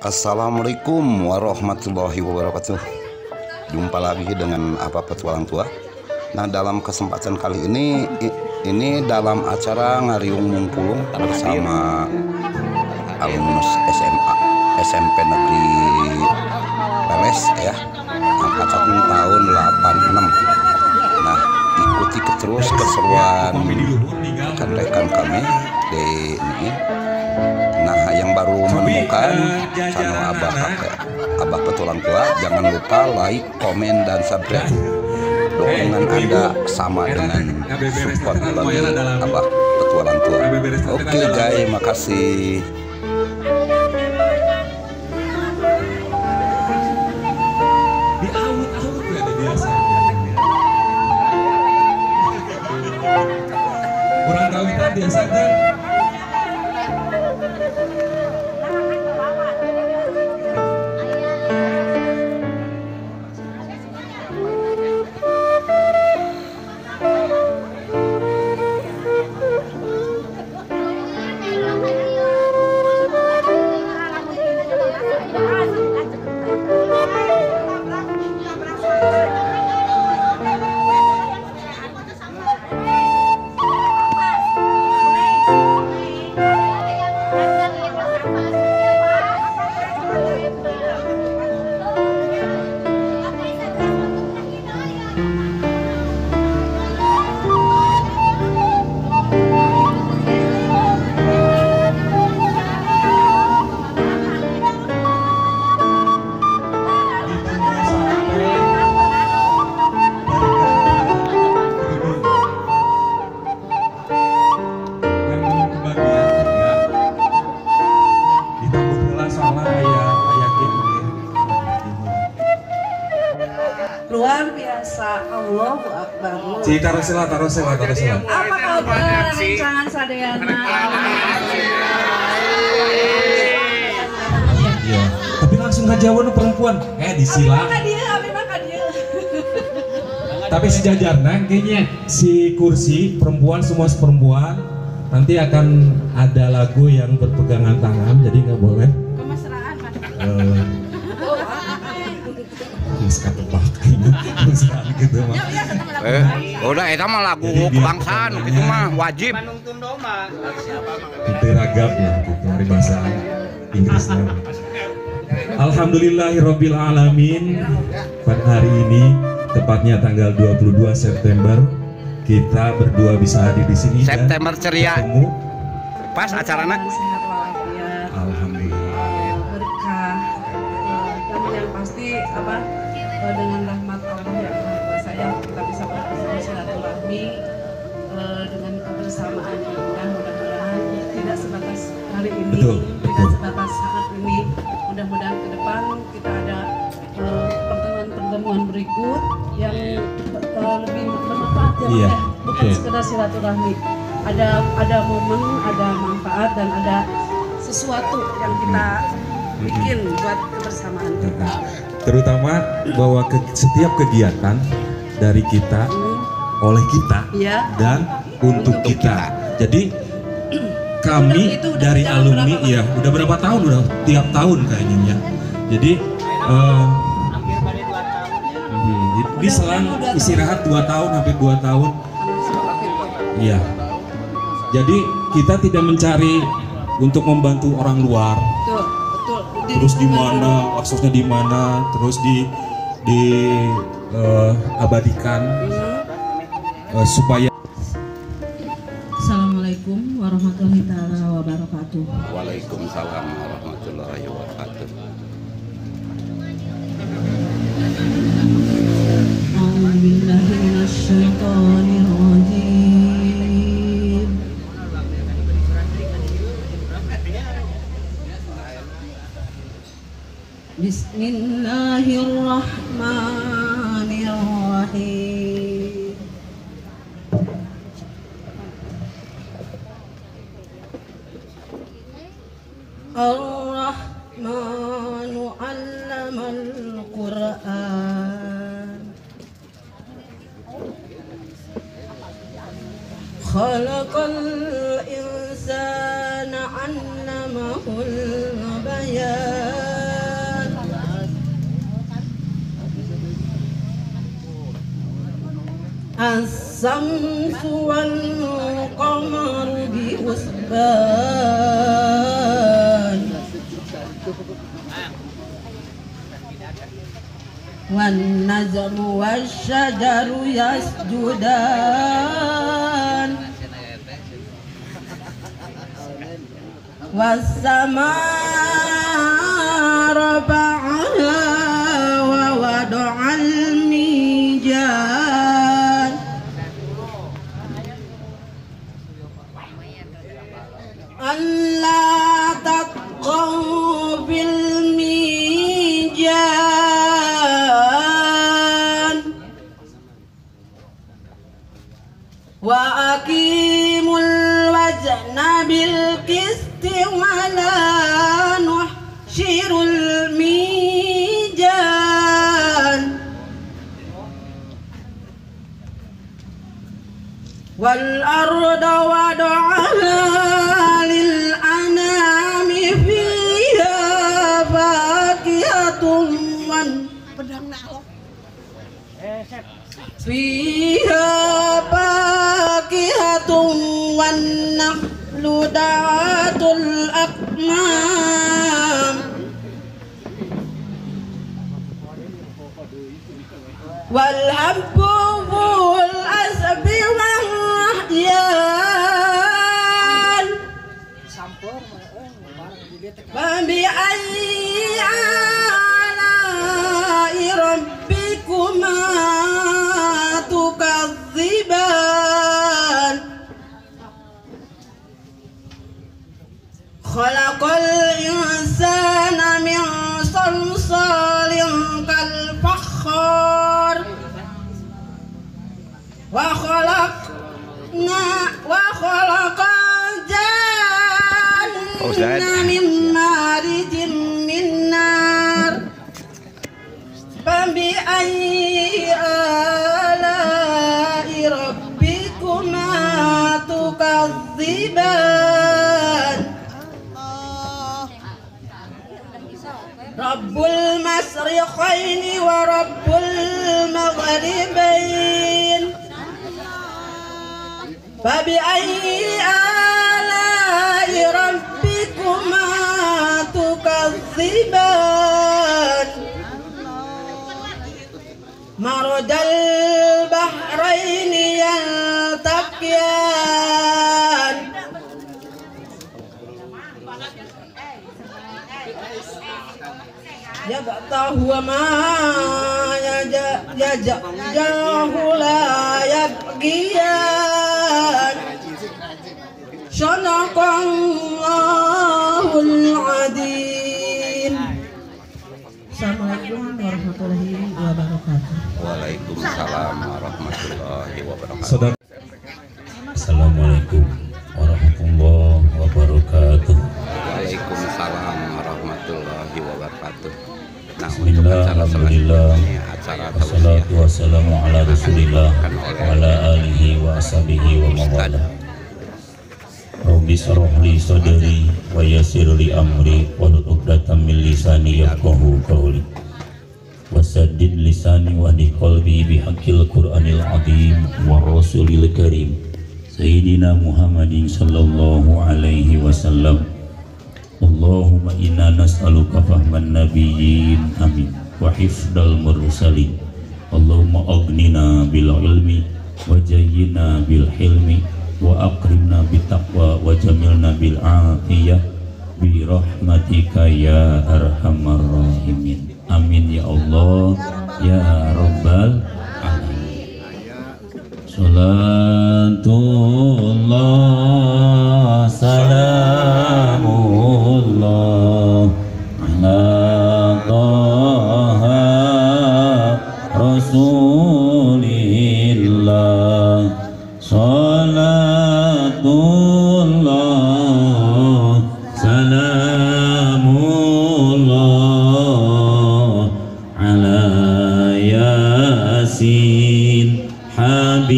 Assalamualaikum warahmatullahi wabarakatuh. Jumpa lagi dengan Petualang Tua. Nah, dalam kesempatan kali ini dalam acara Ngariung Mungkulung bersama alumnus SMP Negeri Peles ya, angkatan tahun 86. Nah, ikuti terus keseruan rekan-rekan kami di ini. Nah, yang baru menemukan channel Abah Petualang Tua, jangan lupa like, komen, dan subscribe. Dukungan Anda sama dengan support bagi Abah Petualang Tua. Oke guys, makasih. Kurang kawitan biasa kan? Luar biasa, Allahu Akbar. Taruh sila. Apa kabar rancangan sadayana? Iya. Tapi langsung ngajawan perempuan. Disila. Maka dia. Tapi sejajarnya kayaknya si kursi perempuan semua perempuan nanti akan ada lagu yang berpegangan tangan, jadi nggak boleh. Kemesraan mas. Ketebak gitu mah. Udah eta mah lagu kebangsaan gitu mah wajib. Itu ragam ya, gitu dari bahasa Inggrisnya. Alhamdulillahirabbil alamin. Pada hari ini tepatnya tanggal 22 September kita berdua bisa hadir di sini. September ceria. Pas acarana. Sehat walafiat. Alhamdulillah. Berkah. Dan yang pasti dengan rahmat Allah yang Maha Kuasa yang kita bisa bersilaturahmi dengan kebersamaan yang mudah-mudahan tidak sebatas hari ini, tidak sebatas saat ini. Mudah-mudahan ke depan kita ada pertemuan-pertemuan berikut yang lebih bermanfaat ya, bukan sekedar silaturahmi. Ada momen, ada manfaat, dan ada sesuatu yang kita bikin buat kebersamaan kita. Terutama bahwa setiap kegiatan dari kita, oleh kita, dan untuk kita. Jadi kami dari alumni ya udah berapa tahun, udah tiap tahun kayaknya ya. Jadi ini selang istirahat 2 tahun sampai 2 tahun. Iya. Jadi kita tidak mencari untuk membantu orang luar. Terus di mana, maksudnya di mana, terus abadikan supaya. Assalamualaikum warahmatullahi wabarakatuh. Waalaikumsalam warahmatullahi wabarakatuh. A'udzubillahi minasyaitonir rajim. Bismillahirrahmanirrahim. Ar-Rahmanu 'allamal Qur'an. Khalaqal insana 'allamahul bayan. الشمس والقمر بحسبان والنجم والشجر يسجدان والسماء رفعها ووضع الميزان ألا تطغوا في الميزان وأقيموا الوزن بالقسط ولا نحشر الميزان والأرض وضعها للأنام فيها فاكهة والنخل ذات الأكمام والحب ذو العصف والريحان فبأي آلاء ربكما تكذبان خلق الإنسان من صلصال كالفخار وخلق الجن من مارج من نار فبأي آلاء ربكما تكذبان رب المشرقين ورب المغربين فبأي آلاء ربكما تكذبان مرج البحرين يلتقيان يبطه وما يجاه لا يبغيان صدق الله العظيم. Assalamualaikum warahmatullahi wabarakatuh. Waalaikumsalam warahmatullahi wabarakatuh. Assalamualaikum warahmatullahi wabarakatuh. Waalaikumsalam warahmatullahi wabarakatuh. Nah, Bismillah, alhamdulillah, wassalatu wassalamu ala rasulillah wa ala alihi wa ashabihi wa mawala. Rabbi shrah li sadri wa yassir li amri wahlul 'uqdatam min lisani yafqahu qawli wasaddid lisani wa hdi qalbi bihaqqil qur'anil azim wa rasulil karim sayyidina Muhammadin sallallahu alaihi wasallam. Allahumma inna nas'aluka fahman nabiyyin amin wa hifdal mursalin. Allahumma aghnina bil ilmi wa jayyina bil hilmi wa akrimna bit taqwa wa jamilna bil afiyah bi rahmatika ya arhamar rahimin. Amin ya Allah ya rabbal alamin. Salatullah salamullah ala taha rasulillah. Salatullah salamullah ala yasin habibillah.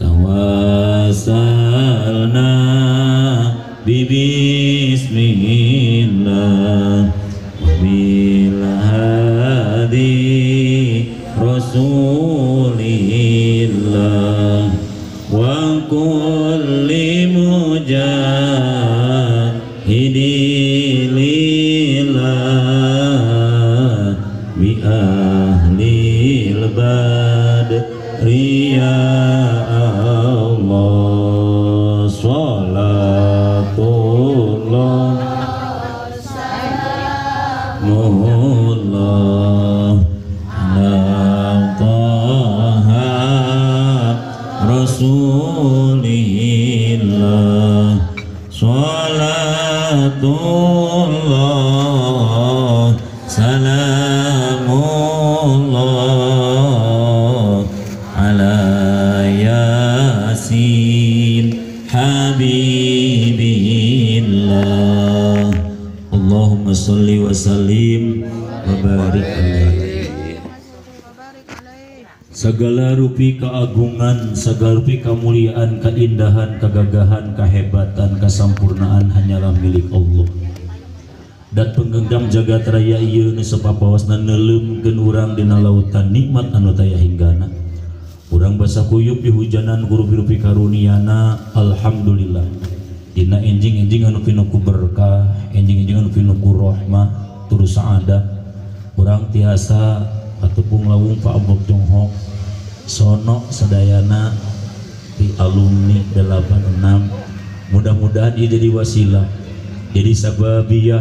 Tawassalna bismillah wa bil hadi Hidilillah bi ahlil badri ya Allah sholatullah mullah ala taha rasulillah sholatullah salamullah ala yasin habibillah Allahumma sholli wa sallim wa barik alaihi. Segala rupi keagungan, segala rupi kemuliaan, keindahan, kegagahan, kehebatan, kesampurnaan hanyalah milik Allah. Dan penggenggam jagat raya ieu nu sapapawasna neuleumkeun urang dina lautan nikmat anu taya hinggana. Urang basa kuyup di hujanan guru rupi karuniana, alhamdulillah. Dina enjing-enjing anu pinuku berkah, enjing-enjing anu pinuku rahmah, turu saadah. Urang tiasa atupun lawung Pak Abok Jonghok sono sadayana di alumni 86, mudah-mudahan dia jadi wasilah jadi sababiyah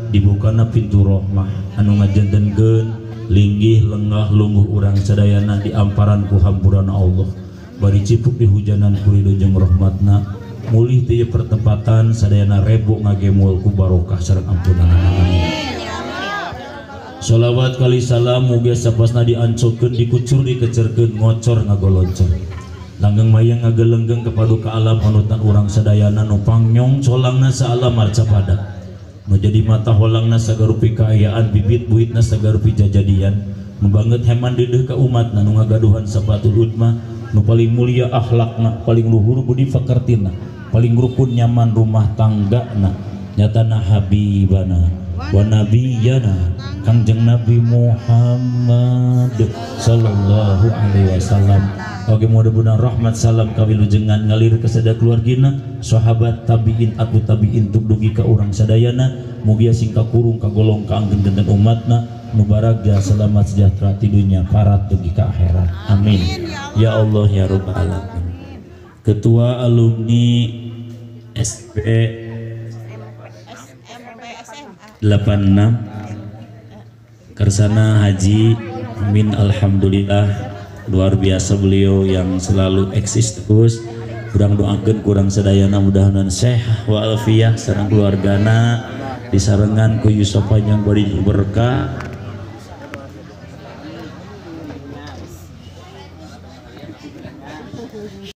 dibukana pintu rahmah anu ngajantenkeun linggih lenggah lungguh urang sadayana di amparan ku hampuran Allah bari cipuk di hujanan kurido jeung rahmatna mulih teu pertempatan sadayana rebo ngagemul ku barokah sareng ampunan amin. Sholawat kali salam muga sapasna diancokeun dikucur dikecerkeun ngocor ngagoloncor langgeng mayang ngagelenggeng kepaduka alam panutan urang sadayana nu pangyong colangna saalam marca pada nu jadi mata holangna sagarupi kaayaan bibit buitna sagarupi jajadian nu banget heman deudeuh ka umatna nu ngagaduhan sapatul utmah nu paling mulia akhlakna paling luhur budi fakartina paling rukun nyaman rumah tanggana nyatana habibana wa nabiyana Kangjeng Nabi Muhammad sallallahu alaihi wasallam. Oke mudah-mudahan rahmat salam kawilujengan ngalir ke sada keluargina sahabat tabiin atau tabiin tuk dugi ka urang sadayana mugia singka kurung kagolong kaanggeun genten umatna mubaraka selamat sejahtera ti dunya parat dugi ka akhirat amin ya Allah ya rabbal alamin. Ketua alumni SP 86 Kersana Haji Amin, alhamdulillah luar biasa beliau yang selalu eksis terus. Kurang doakeun kurang sedayana mudah-mudahan sehat wa alfiyah sareng keluargana disarengan ku Yusuf panjang bari berkah